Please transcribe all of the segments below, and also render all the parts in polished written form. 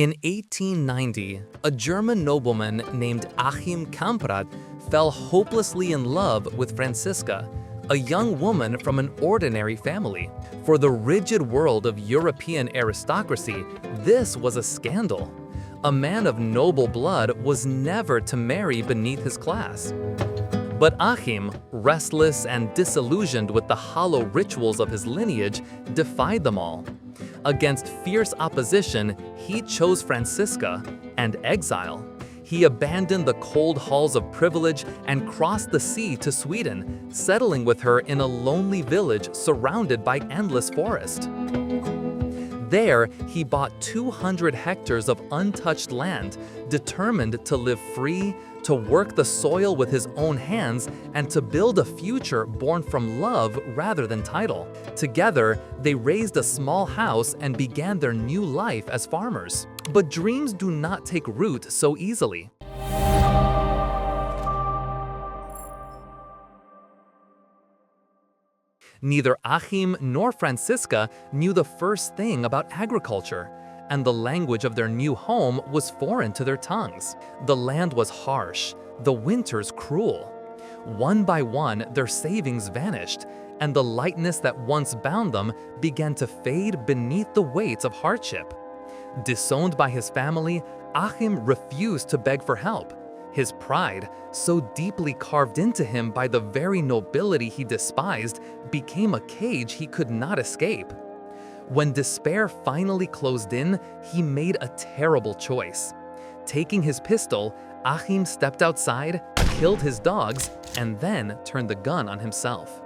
In 1890, a German nobleman named Ingvar Kamprad fell hopelessly in love with Franziska, a young woman from an ordinary family. For the rigid world of European aristocracy, this was a scandal. A man of noble blood was never to marry beneath his class. But Achim, restless and disillusioned with the hollow rituals of his lineage, defied them all. Against fierce opposition, he chose Franziska and exile. He abandoned the cold halls of privilege and crossed the sea to Sweden, settling with her in a lonely village surrounded by endless forest. There, he bought 200 hectares of untouched land, determined to live free, to work the soil with his own hands, and to build a future born from love rather than title. Together, they raised a small house and began their new life as farmers. But dreams do not take root so easily. Neither Achim nor Franziska knew the first thing about agriculture, and the language of their new home was foreign to their tongues. The land was harsh, the winters cruel. One by one, their savings vanished, and the lightness that once bound them began to fade beneath the weights of hardship. Disowned by his family, Achim refused to beg for help. His pride, so deeply carved into him by the very nobility he despised, became a cage he could not escape. When despair finally closed in, he made a terrible choice. Taking his pistol, Achim stepped outside, killed his dogs, and then turned the gun on himself.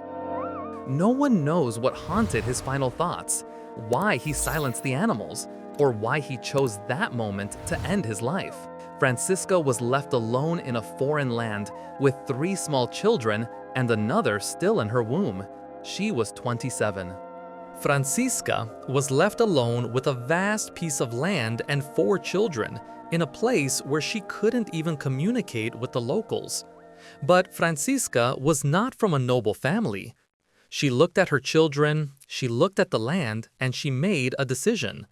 No one knows what haunted his final thoughts, why he silenced the animals, or why he chose that moment to end his life. Franziska was left alone in a foreign land with 3 small children and another still in her womb. She was 27. Franziska was left alone with a vast piece of land and 4 children in a place where she couldn't even communicate with the locals. But Franziska was not from a noble family. She looked at her children, she looked at the land, and she made a decision.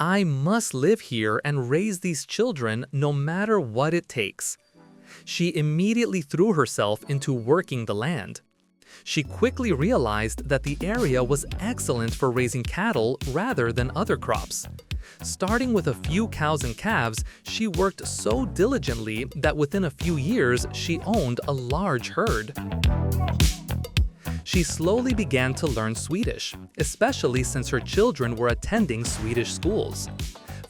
I must live here and raise these children no matter what it takes. She immediately threw herself into working the land. She quickly realized that the area was excellent for raising cattle rather than other crops. Starting with a few cows and calves, she worked so diligently that within a few years she owned a large herd. She slowly began to learn Swedish, especially since her children were attending Swedish schools.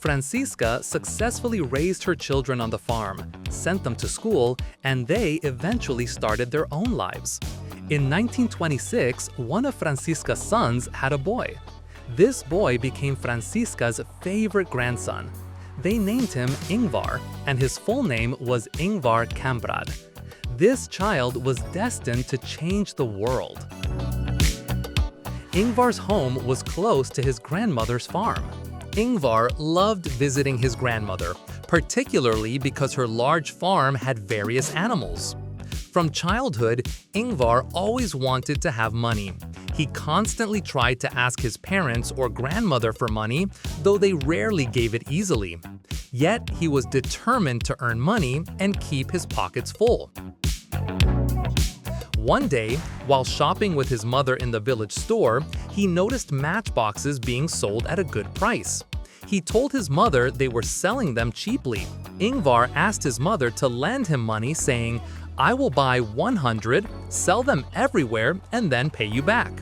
Franziska successfully raised her children on the farm, sent them to school, and they eventually started their own lives. In 1926, one of Franziska's sons had a boy. This boy became Franziska's favorite grandson. They named him Ingvar, and his full name was Ingvar Kamprad. This child was destined to change the world. Ingvar's home was close to his grandmother's farm. Ingvar loved visiting his grandmother, particularly because her large farm had various animals. From childhood, Ingvar always wanted to have money. He constantly tried to ask his parents or grandmother for money, though they rarely gave it easily. Yet he was determined to earn money and keep his pockets full. One day, while shopping with his mother in the village store, he noticed matchboxes being sold at a good price. He told his mother they were selling them cheaply. Ingvar asked his mother to lend him money, saying, "I will buy 100, sell them everywhere, and then pay you back."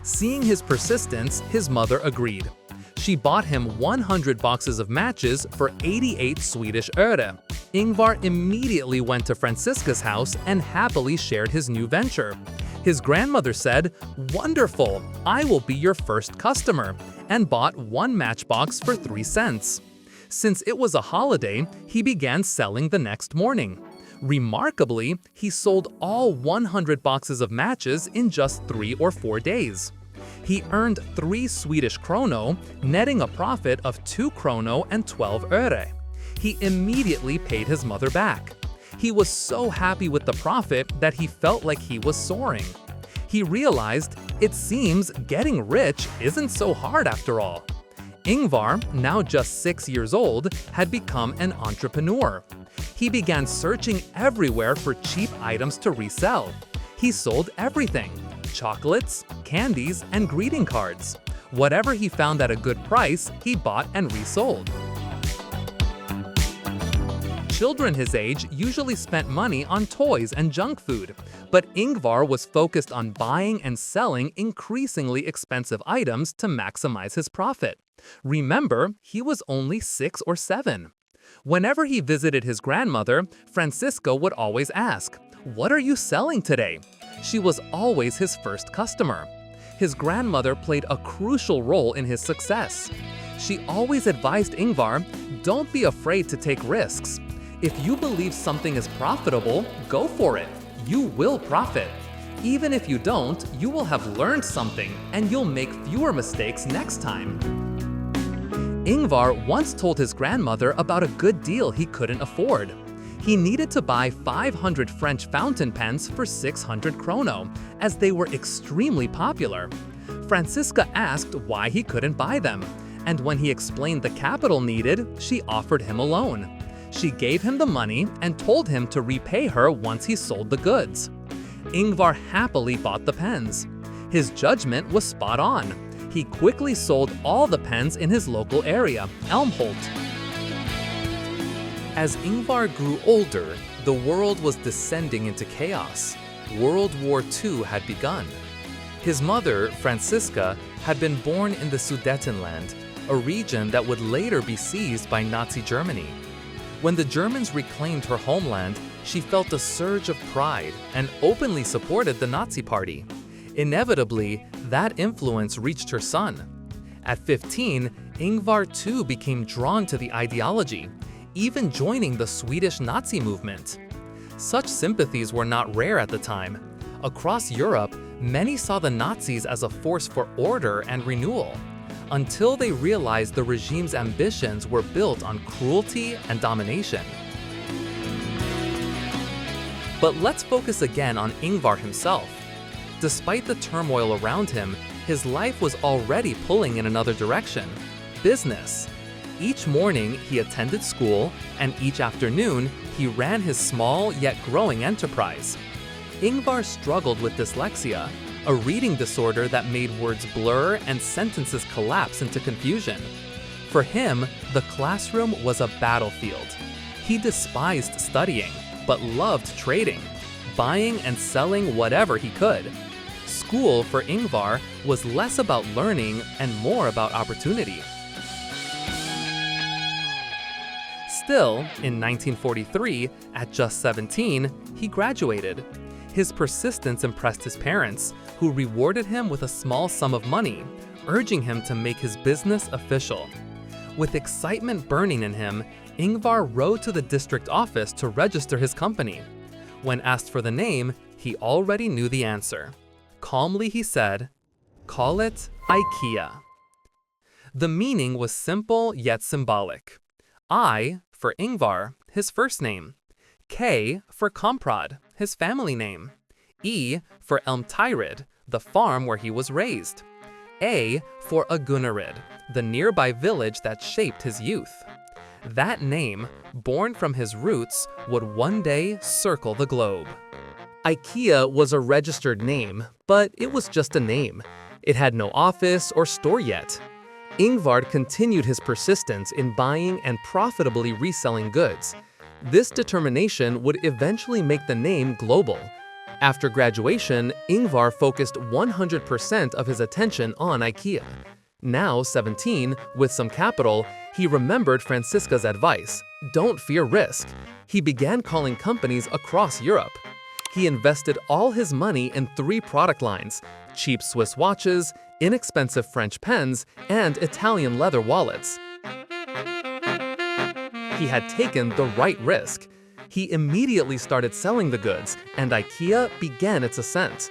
Seeing his persistence, his mother agreed. She bought him 100 boxes of matches for 88 Swedish öre. Ingvar immediately went to Franziska's house and happily shared his new venture. His grandmother said, "Wonderful, I will be your first customer," and bought 1 matchbox for 3 cents. Since it was a holiday, he began selling the next morning. Remarkably, he sold all 100 boxes of matches in just 3 or 4 days. He earned 3 Swedish krono, netting a profit of 2 krono and 12 öre. He immediately paid his mother back. He was so happy with the profit that he felt like he was soaring. He realized, it seems getting rich isn't so hard after all. Ingvar, now just 6 years old, had become an entrepreneur. He began searching everywhere for cheap items to resell. He sold everything: chocolates, candies, and greeting cards. Whatever he found at a good price, he bought and resold. Children his age usually spent money on toys and junk food, but Ingvar was focused on buying and selling increasingly expensive items to maximize his profit. Remember, he was only 6 or 7. Whenever he visited his grandmother, Francisco would always ask, "What are you selling today?" She was always his first customer. His grandmother played a crucial role in his success. She always advised Ingvar, "Don't be afraid to take risks. If you believe something is profitable, go for it. You will profit. Even if you don't, you will have learned something and you'll make fewer mistakes next time." Ingvar once told his grandmother about a good deal he couldn't afford. He needed to buy 500 French fountain pens for 600 krono, as they were extremely popular. Francisca asked why he couldn't buy them, and when he explained the capital needed, she offered him a loan. She gave him the money and told him to repay her once he sold the goods. Ingvar happily bought the pens. His judgment was spot on. He quickly sold all the pens in his local area, Elmholt. As Ingvar grew older, the world was descending into chaos. World War II had begun. His mother, Francisca, had been born in the Sudetenland, a region that would later be seized by Nazi Germany. When the Germans reclaimed her homeland, she felt a surge of pride and openly supported the Nazi Party. Inevitably, that influence reached her son. At 15, Ingvar too became drawn to the ideology, even joining the Swedish Nazi movement. Such sympathies were not rare at the time. Across Europe, many saw the Nazis as a force for order and renewal, until they realized the regime's ambitions were built on cruelty and domination. But let's focus again on Ingvar himself. Despite the turmoil around him, his life was already pulling in another direction: business. Each morning, he attended school, and each afternoon, he ran his small yet growing enterprise. Ingvar struggled with dyslexia, a reading disorder that made words blur and sentences collapse into confusion. For him, the classroom was a battlefield. He despised studying, but loved trading, buying and selling whatever he could. School for Ingvar was less about learning and more about opportunity. Still, in 1943, at just 17, he graduated. His persistence impressed his parents, who rewarded him with a small sum of money, urging him to make his business official. With excitement burning in him, Ingvar rode to the district office to register his company. When asked for the name, he already knew the answer. Calmly he said, "Call it IKEA." The meaning was simple yet symbolic. I for Ingvar, his first name. K for Kamprad, his family name. E for Elmtyryd, the farm where he was raised. A for Agunnaryd, the nearby village that shaped his youth. That name, born from his roots, would one day circle the globe. IKEA was a registered name, but it was just a name. It had no office or store yet. Ingvar continued his persistence in buying and profitably reselling goods. This determination would eventually make the name global. After graduation, Ingvar focused 100% of his attention on IKEA. Now 17, with some capital, he remembered Francisca's advice: don't fear risk. He began calling companies across Europe. He invested all his money in 3 product lines: cheap Swiss watches, inexpensive French pens, and Italian leather wallets. He had taken the right risk. He immediately started selling the goods, and IKEA began its ascent.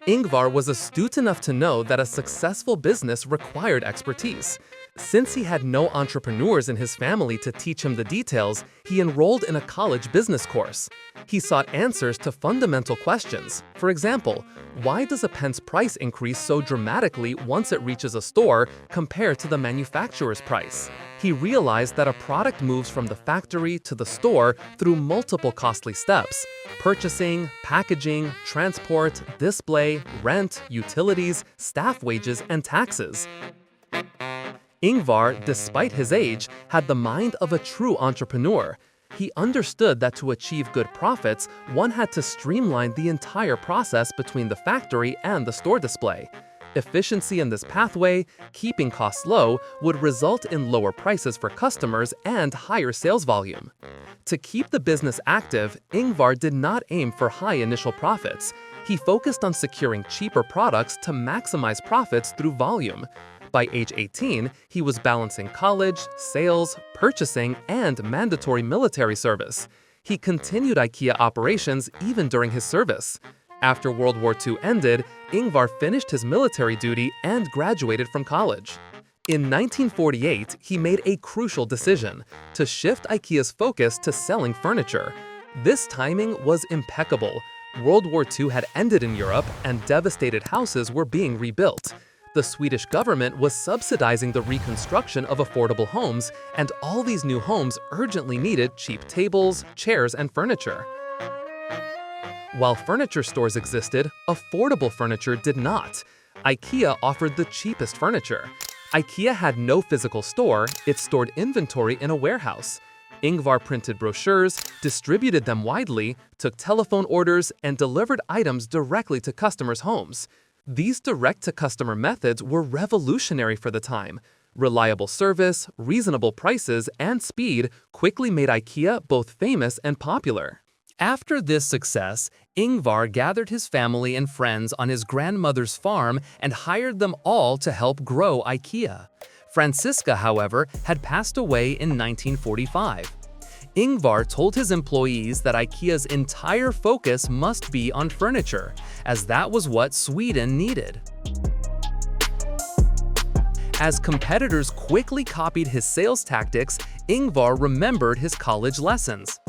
Ingvar was astute enough to know that a successful business required expertise. Since he had no entrepreneurs in his family to teach him the details, he enrolled in a college business course. He sought answers to fundamental questions. For example, why does a pen's price increase so dramatically once it reaches a store compared to the manufacturer's price? He realized that a product moves from the factory to the store through multiple costly steps: purchasing, packaging, transport, display, rent, utilities, staff wages, and taxes. Ingvar, despite his age, had the mind of a true entrepreneur. He understood that to achieve good profits, one had to streamline the entire process between the factory and the store display. Efficiency in this pathway, keeping costs low, would result in lower prices for customers and higher sales volume. To keep the business active, Ingvar did not aim for high initial profits. He focused on securing cheaper products to maximize profits through volume. By age 18, he was balancing college, sales, purchasing, and mandatory military service. He continued IKEA operations even during his service. After World War II ended, Ingvar finished his military duty and graduated from college. In 1948, he made a crucial decision: to shift IKEA's focus to selling furniture. This timing was impeccable. World War II had ended in Europe, and devastated houses were being rebuilt. The Swedish government was subsidizing the reconstruction of affordable homes, and all these new homes urgently needed cheap tables, chairs, and furniture. While furniture stores existed, affordable furniture did not. IKEA offered the cheapest furniture. IKEA had no physical store; it stored inventory in a warehouse. Ingvar printed brochures, distributed them widely, took telephone orders, and delivered items directly to customers' homes. These direct-to-customer methods were revolutionary for the time. Reliable service, reasonable prices, and speed quickly made IKEA both famous and popular. After this success, Ingvar gathered his family and friends on his grandmother's farm and hired them all to help grow IKEA. Franziska, however, had passed away in 1945. Ingvar told his employees that IKEA's entire focus must be on furniture, as that was what Sweden needed. As competitors quickly copied his sales tactics, Ingvar remembered his college lessons.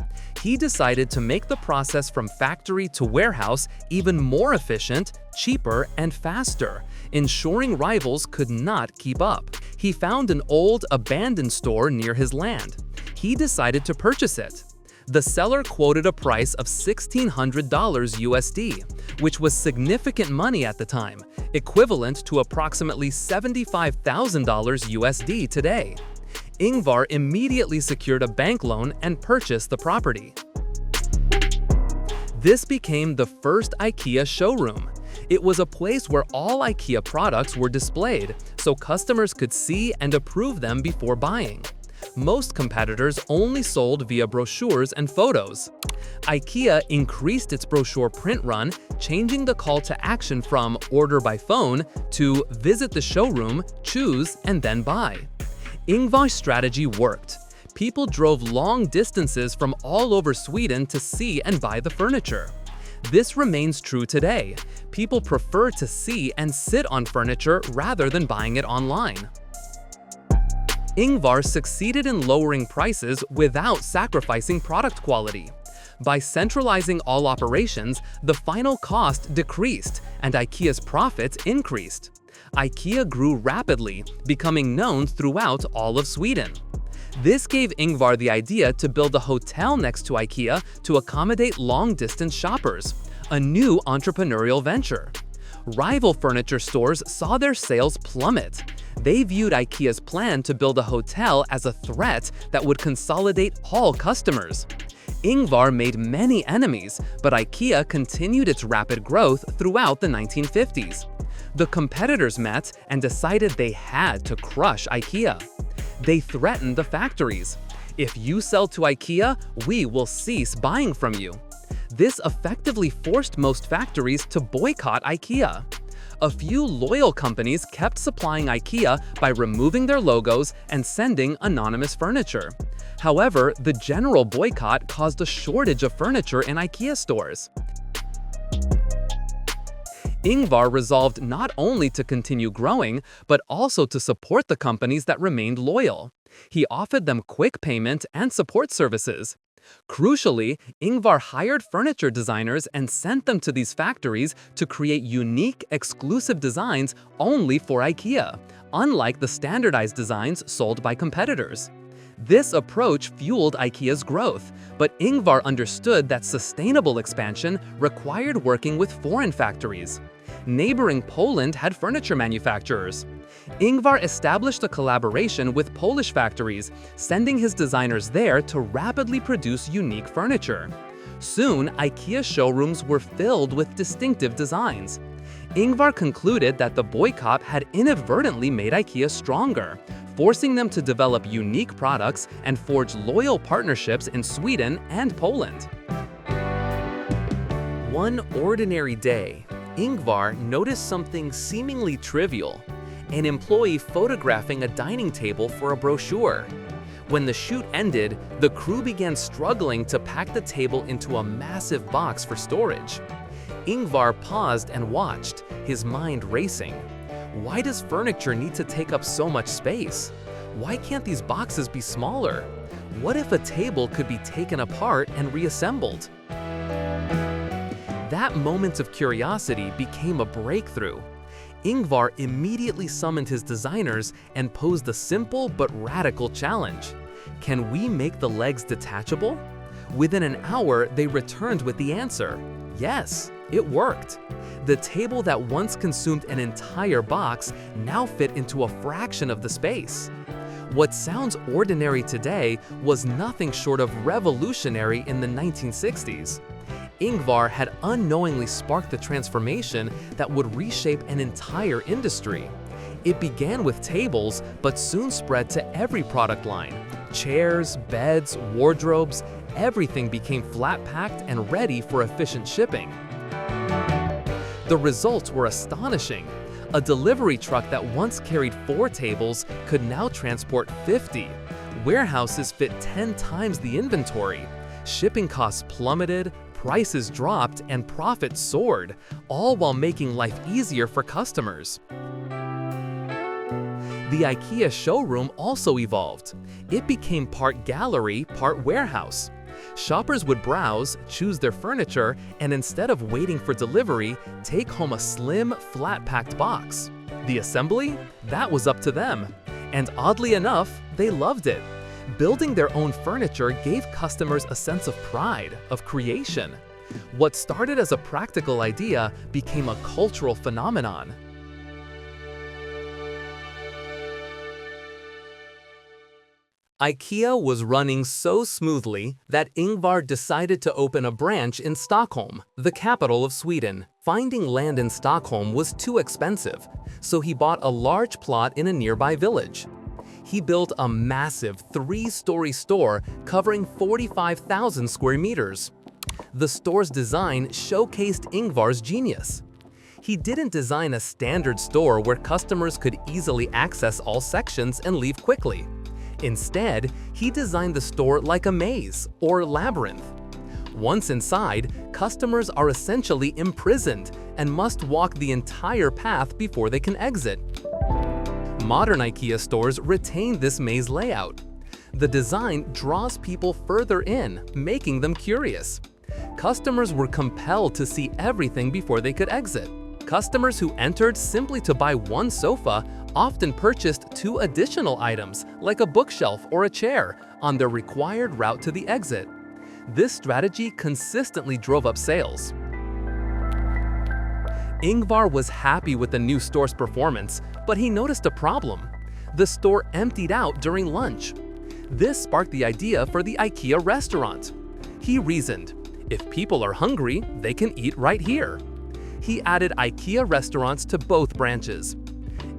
He decided to make the process from factory to warehouse even more efficient, cheaper, and faster, ensuring rivals could not keep up. He found an old, abandoned store near his land. He decided to purchase it. The seller quoted a price of $1,600 USD, which was significant money at the time, equivalent to approximately $75,000 USD today. Ingvar immediately secured a bank loan and purchased the property. This became the first IKEA showroom. It was a place where all IKEA products were displayed, so customers could see and approve them before buying. Most competitors only sold via brochures and photos. IKEA increased its brochure print run, changing the call to action from order by phone to visit the showroom, choose, and then buy. Ingvar's strategy worked. People drove long distances from all over Sweden to see and buy the furniture. This remains true today. People prefer to see and sit on furniture rather than buying it online. Ingvar succeeded in lowering prices without sacrificing product quality. By centralizing all operations, the final cost decreased and IKEA's profits increased. IKEA grew rapidly, becoming known throughout all of Sweden. This gave Ingvar the idea to build a hotel next to IKEA to accommodate long-distance shoppers, a new entrepreneurial venture. Rival furniture stores saw their sales plummet. They viewed IKEA's plan to build a hotel as a threat that would consolidate all customers. Ingvar made many enemies, but IKEA continued its rapid growth throughout the 1950s. The competitors met and decided they had to crush IKEA. They threatened the factories. If you sell to IKEA, we will cease buying from you. This effectively forced most factories to boycott IKEA. A few loyal companies kept supplying IKEA by removing their logos and sending anonymous furniture. However, the general boycott caused a shortage of furniture in IKEA stores. Ingvar resolved not only to continue growing, but also to support the companies that remained loyal. He offered them quick payment and support services. Crucially, Ingvar hired furniture designers and sent them to these factories to create unique, exclusive designs only for IKEA, unlike the standardized designs sold by competitors. This approach fueled IKEA's growth, but Ingvar understood that sustainable expansion required working with foreign factories. Neighboring Poland had furniture manufacturers. Ingvar established a collaboration with Polish factories, sending his designers there to rapidly produce unique furniture. Soon, IKEA showrooms were filled with distinctive designs. Ingvar concluded that the boycott had inadvertently made IKEA stronger, forcing them to develop unique products and forge loyal partnerships in Sweden and Poland. One ordinary day, Ingvar noticed something seemingly trivial: an employee photographing a dining table for a brochure. When the shoot ended, the crew began struggling to pack the table into a massive box for storage. Ingvar paused and watched, his mind racing. Why does furniture need to take up so much space? Why can't these boxes be smaller? What if a table could be taken apart and reassembled? That moment of curiosity became a breakthrough. Ingvar immediately summoned his designers and posed a simple but radical challenge. Can we make the legs detachable? Within an hour, they returned with the answer. Yes, it worked. The table that once consumed an entire box now fit into a fraction of the space. What sounds ordinary today was nothing short of revolutionary in the 1960s. Ingvar had unknowingly sparked the transformation that would reshape an entire industry. It began with tables, but soon spread to every product line. Chairs, beds, wardrobes, everything became flat-packed and ready for efficient shipping. The results were astonishing. A delivery truck that once carried 4 tables could now transport 50. Warehouses fit 10 times the inventory. Shipping costs plummeted, prices dropped, and profits soared, all while making life easier for customers. The IKEA showroom also evolved. It became part gallery, part warehouse. Shoppers would browse, choose their furniture, and instead of waiting for delivery, take home a slim, flat-packed box. The assembly? That was up to them. And oddly enough, they loved it. Building their own furniture gave customers a sense of pride, of creation. What started as a practical idea became a cultural phenomenon. IKEA was running so smoothly that Ingvar decided to open a branch in Stockholm, the capital of Sweden. Finding land in Stockholm was too expensive, so he bought a large plot in a nearby village. He built a massive 3-story store covering 45,000 square meters. The store's design showcased Ingvar's genius. He didn't design a standard store where customers could easily access all sections and leave quickly. Instead, he designed the store like a maze or labyrinth. Once inside, customers are essentially imprisoned and must walk the entire path before they can exit. Modern IKEA stores retain this maze layout. The design draws people further in, making them curious. Customers were compelled to see everything before they could exit. Customers who entered simply to buy one sofa often purchased 2 additional items, like a bookshelf or a chair, on their required route to the exit. This strategy consistently drove up sales. Ingvar was happy with the new store's performance, but he noticed a problem. The store emptied out during lunch. This sparked the idea for the IKEA restaurant. He reasoned, if people are hungry, they can eat right here. He added IKEA restaurants to both branches.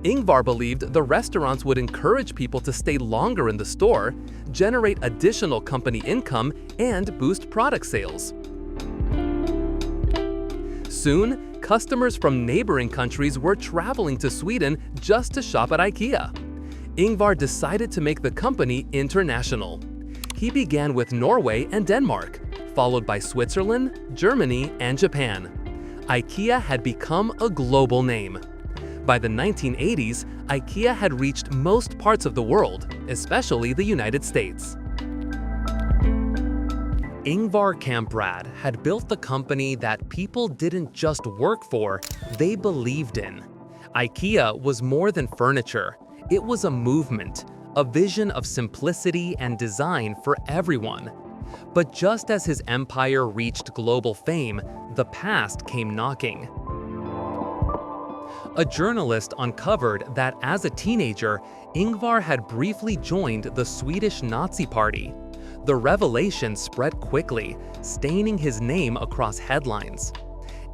Ingvar believed the restaurants would encourage people to stay longer in the store, generate additional company income, and boost product sales. Soon, customers from neighboring countries were traveling to Sweden just to shop at IKEA. Ingvar decided to make the company international. He began with Norway and Denmark, followed by Switzerland, Germany, and Japan. IKEA had become a global name. By the 1980s, IKEA had reached most parts of the world, especially the United States. Ingvar Kamprad had built the company that people didn't just work for, they believed in. IKEA was more than furniture. It was a movement, a vision of simplicity and design for everyone. But just as his empire reached global fame, the past came knocking. A journalist uncovered that as a teenager, Ingvar had briefly joined the Swedish Nazi Party. The revelation spread quickly, staining his name across headlines.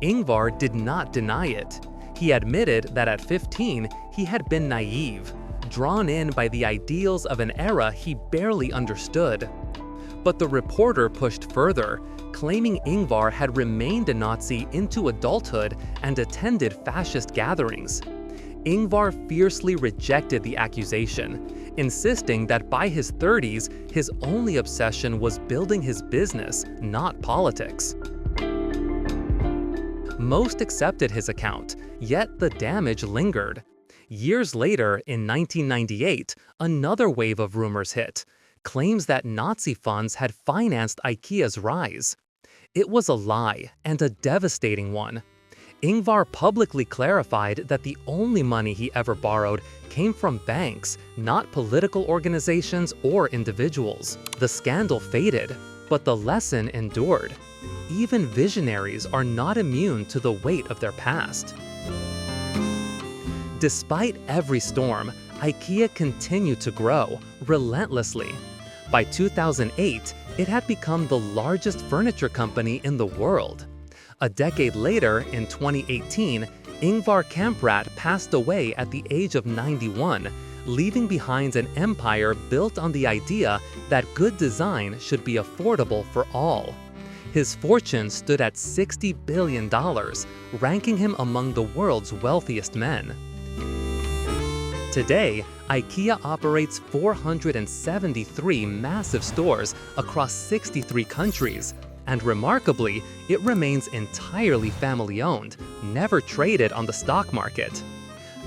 Ingvar did not deny it. He admitted that at 15, he had been naive, drawn in by the ideals of an era he barely understood. But the reporter pushed further, claiming Ingvar had remained a Nazi into adulthood and attended fascist gatherings. Ingvar fiercely rejected the accusation, insisting that by his 30s, his only obsession was building his business, not politics. Most accepted his account, yet the damage lingered. Years later, in 1998, another wave of rumors hit, claims that Nazi funds had financed IKEA's rise. It was a lie, and a devastating one. Ingvar publicly clarified that the only money he ever borrowed came from banks, not political organizations or individuals. The scandal faded, but the lesson endured. Even visionaries are not immune to the weight of their past. Despite every storm, IKEA continued to grow, relentlessly. By 2008, it had become the largest furniture company in the world. A decade later, in 2018, Ingvar Kamprad passed away at the age of 91, leaving behind an empire built on the idea that good design should be affordable for all. His fortune stood at $60 billion, ranking him among the world's wealthiest men. Today, IKEA operates 473 massive stores across 63 countries, and remarkably, it remains entirely family-owned, never traded on the stock market.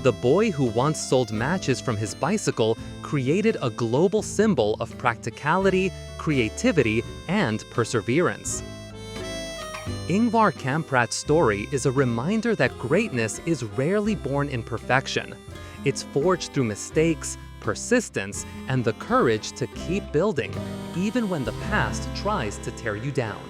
The boy who once sold matches from his bicycle created a global symbol of practicality, creativity, and perseverance. Ingvar Kamprad's story is a reminder that greatness is rarely born in perfection. It's forged through mistakes, persistence, and the courage to keep building, even when the past tries to tear you down.